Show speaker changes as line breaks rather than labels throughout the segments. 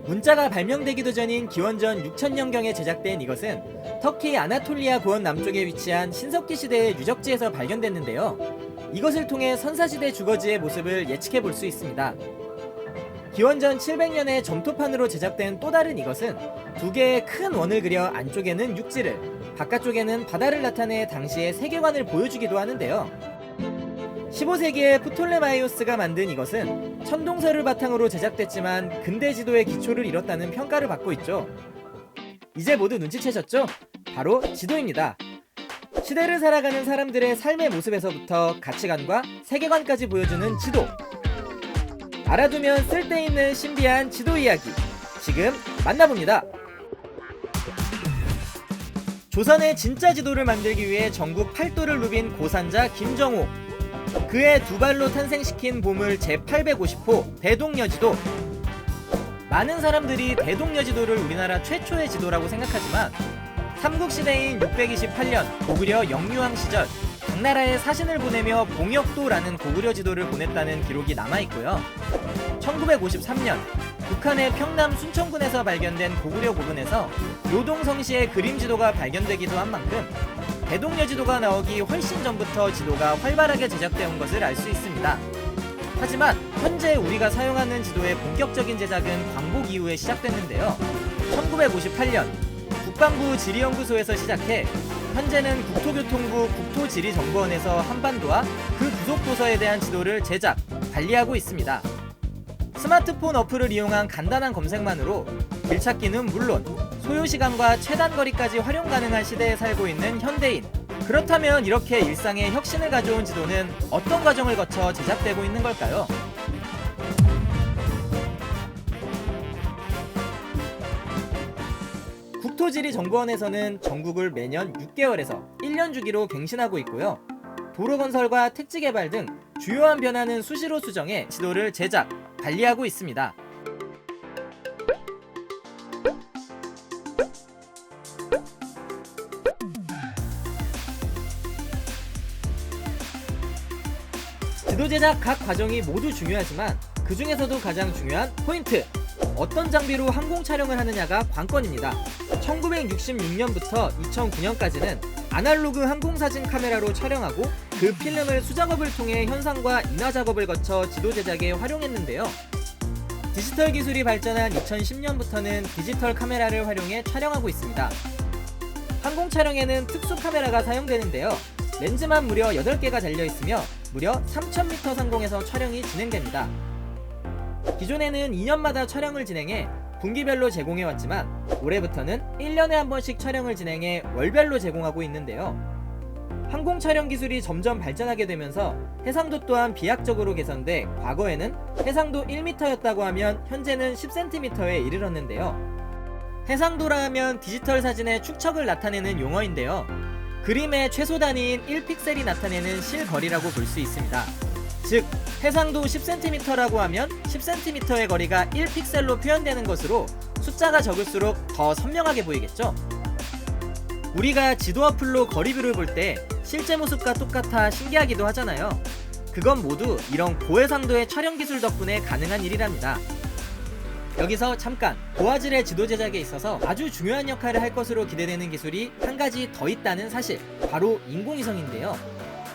문자가 발명되기도 전인 기원전 6000년경에 제작된 이것은 터키 아나톨리아 고원 남쪽에 위치한 신석기 시대의 유적지에서 발견됐는데요. 이것을 통해 선사시대 주거지의 모습을 예측해 볼 수 있습니다. 기원전 700년에 점토판으로 제작된 또 다른 이것은 두 개의 큰 원을 그려 안쪽에는 육지를, 바깥쪽에는 바다를 나타내 당시의 세계관을 보여주기도 하는데요. 15세기에 프톨레마이오스가 만든 이것은 천동설을 바탕으로 제작됐지만 근대 지도의 기초를 잃었다는 평가를 받고 있죠. 이제 모두 눈치채셨죠? 바로 지도입니다. 시대를 살아가는 사람들의 삶의 모습에서부터 가치관과 세계관까지 보여주는 지도. 알아두면 쓸데있는 신비한 지도 이야기, 지금 만나봅니다. 조선의 진짜 지도를 만들기 위해 전국 8도를 누빈 고산자 김정호. 그의 두 발로 탄생시킨 보물 제850호 대동여지도. 많은 사람들이 대동여지도를 우리나라 최초의 지도라고 생각하지만 삼국시대인 628년 고구려 영유왕 시절 당나라에 사신을 보내며 봉역도라는 고구려 지도를 보냈다는 기록이 남아있고요. 1953년 북한의 평남 순천군에서 발견된 고구려 고문에서 요동성시의 그림 지도가 발견되기도 한 만큼 대동여지도가 나오기 훨씬 전부터 지도가 활발하게 제작되어 온 것을 알 수 있습니다. 하지만 현재 우리가 사용하는 지도의 본격적인 제작은 광복 이후에 시작됐는데요. 1958년 국방부 지리연구소에서 시작해 현재는 국토교통부 국토지리정보원에서 한반도와 그 부속 도서에 대한 지도를 제작, 관리하고 있습니다. 스마트폰 어플을 이용한 간단한 검색만으로 길찾기는 물론 소요시간과 최단거리까지 활용 가능한 시대에 살고 있는 현대인. 그렇다면 이렇게 일상에 혁신을 가져온 지도는 어떤 과정을 거쳐 제작되고 있는 걸까요? 국토지리정보원에서는 전국을 매년 6개월에서 1년 주기로 갱신하고 있고요. 도로 건설과 택지 개발 등 주요한 변화는 수시로 수정해 지도를 제작, 관리하고 있습니다. 지도 제작 각 과정이 모두 중요하지만 그 중에서도 가장 중요한 포인트! 어떤 장비로 항공 촬영을 하느냐가 관건입니다. 1966년부터 2009년까지는 아날로그 항공사진 카메라로 촬영하고 그 필름을 수작업을 통해 현상과 인화 작업을 거쳐 지도 제작에 활용했는데요. 디지털 기술이 발전한 2010년부터는 디지털 카메라를 활용해 촬영하고 있습니다. 항공 촬영에는 특수 카메라가 사용되는데요. 렌즈만 무려 8개가 달려있으며 무려 3000m 상공에서 촬영이 진행됩니다. 기존에는 2년마다 촬영을 진행해 분기별로 제공해왔지만 올해부터는 1년에 한 번씩 촬영을 진행해 월별로 제공하고 있는데요. 항공 촬영 기술이 점점 발전하게 되면서 해상도 또한 비약적으로 개선돼 과거에는 해상도 1m였다고 하면 현재는 10cm에 이르렀는데요. 해상도라 하면 디지털 사진의 축척을 나타내는 용어인데요. 그림의 최소 단위인 1픽셀이 나타내는 실거리라고 볼 수 있습니다. 즉 해상도 10cm라고 하면 10cm의 거리가 1픽셀로 표현되는 것으로 숫자가 적을수록 더 선명하게 보이겠죠? 우리가 지도 어플로 거리뷰를 볼 때 실제 모습과 똑같아 신기하기도 하잖아요. 그건 모두 이런 고해상도의 촬영 기술 덕분에 가능한 일이랍니다. 여기서 잠깐 고화질의 지도 제작에 있어서 아주 중요한 역할을 할 것으로 기대되는 기술이 한 가지 더 있다는 사실, 바로 인공위성인데요.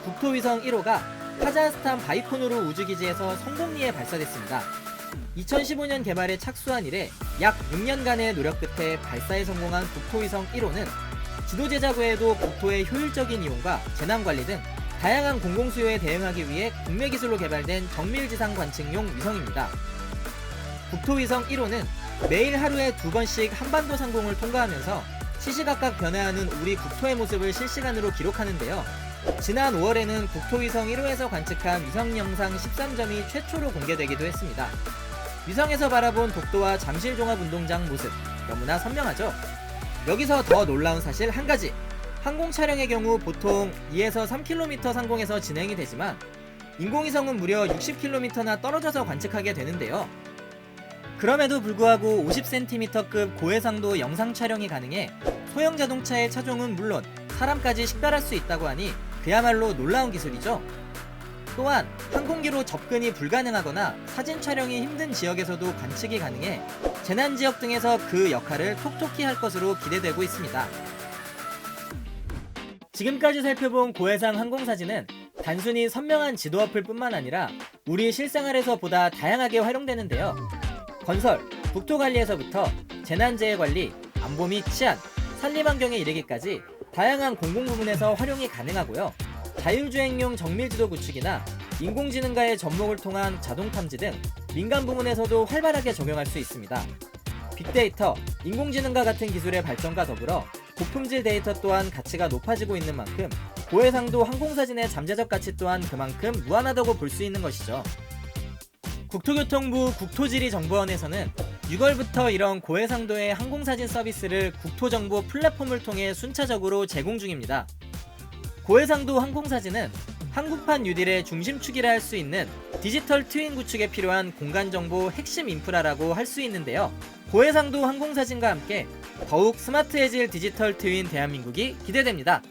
국토위성 1호가 카자흐스탄 바이코누르 우주기지에서 성공리에 발사됐습니다. 2015년 개발에 착수한 이래 약 6년간의 노력 끝에 발사에 성공한 국토위성 1호는 지도 제작 외에도 국토의 효율적인 이용과 재난관리 등 다양한 공공수요에 대응하기 위해 국내 기술로 개발된 정밀지상 관측용 위성입니다. 국토위성 1호는 매일 하루에 2번씩 한반도 상공을 통과하면서 시시각각 변화하는 우리 국토의 모습을 실시간으로 기록하는데요. 지난 5월에는 국토위성 1호에서 관측한 위성 영상 13점이 최초로 공개되기도 했습니다. 위성에서 바라본 독도와 잠실종합운동장 모습, 너무나 선명하죠? 여기서 더 놀라운 사실 한 가지! 항공 촬영의 경우 보통 2에서 3km 상공에서 진행이 되지만 인공위성은 무려 60km나 떨어져서 관측하게 되는데요. 그럼에도 불구하고 50cm급 고해상도 영상 촬영이 가능해 소형 자동차의 차종은 물론 사람까지 식별할 수 있다고 하니 그야말로 놀라운 기술이죠. 또한 항공기로 접근이 불가능하거나 사진 촬영이 힘든 지역에서도 관측이 가능해 재난지역 등에서 그 역할을 톡톡히 할 것으로 기대되고 있습니다. 지금까지 살펴본 고해상 항공사진은 단순히 선명한 지도 어플 뿐만 아니라 우리 실생활에서 보다 다양하게 활용되는데요. 건설, 국토관리에서부터 재난재해관리, 안보 및 치안, 산림환경에 이르기까지 다양한 공공부문에서 활용이 가능하고요. 자율주행용 정밀지도 구축이나 인공지능과의 접목을 통한 자동탐지 등 민간 부문에서도 활발하게 적용할 수 있습니다. 빅데이터, 인공지능과 같은 기술의 발전과 더불어 고품질 데이터 또한 가치가 높아지고 있는 만큼 고해상도 항공사진의 잠재적 가치 또한 그만큼 무한하다고 볼 수 있는 것이죠. 국토교통부 국토지리정보원에서는 6월부터 이런 고해상도의 항공사진 서비스를 국토정보 플랫폼을 통해 순차적으로 제공 중입니다. 고해상도 항공사진은 한국판 뉴딜의 중심축이라 할 수 있는 디지털 트윈 구축에 필요한 공간정보 핵심 인프라라고 할 수 있는데요. 고해상도 항공사진과 함께 더욱 스마트해질 디지털 트윈 대한민국이 기대됩니다.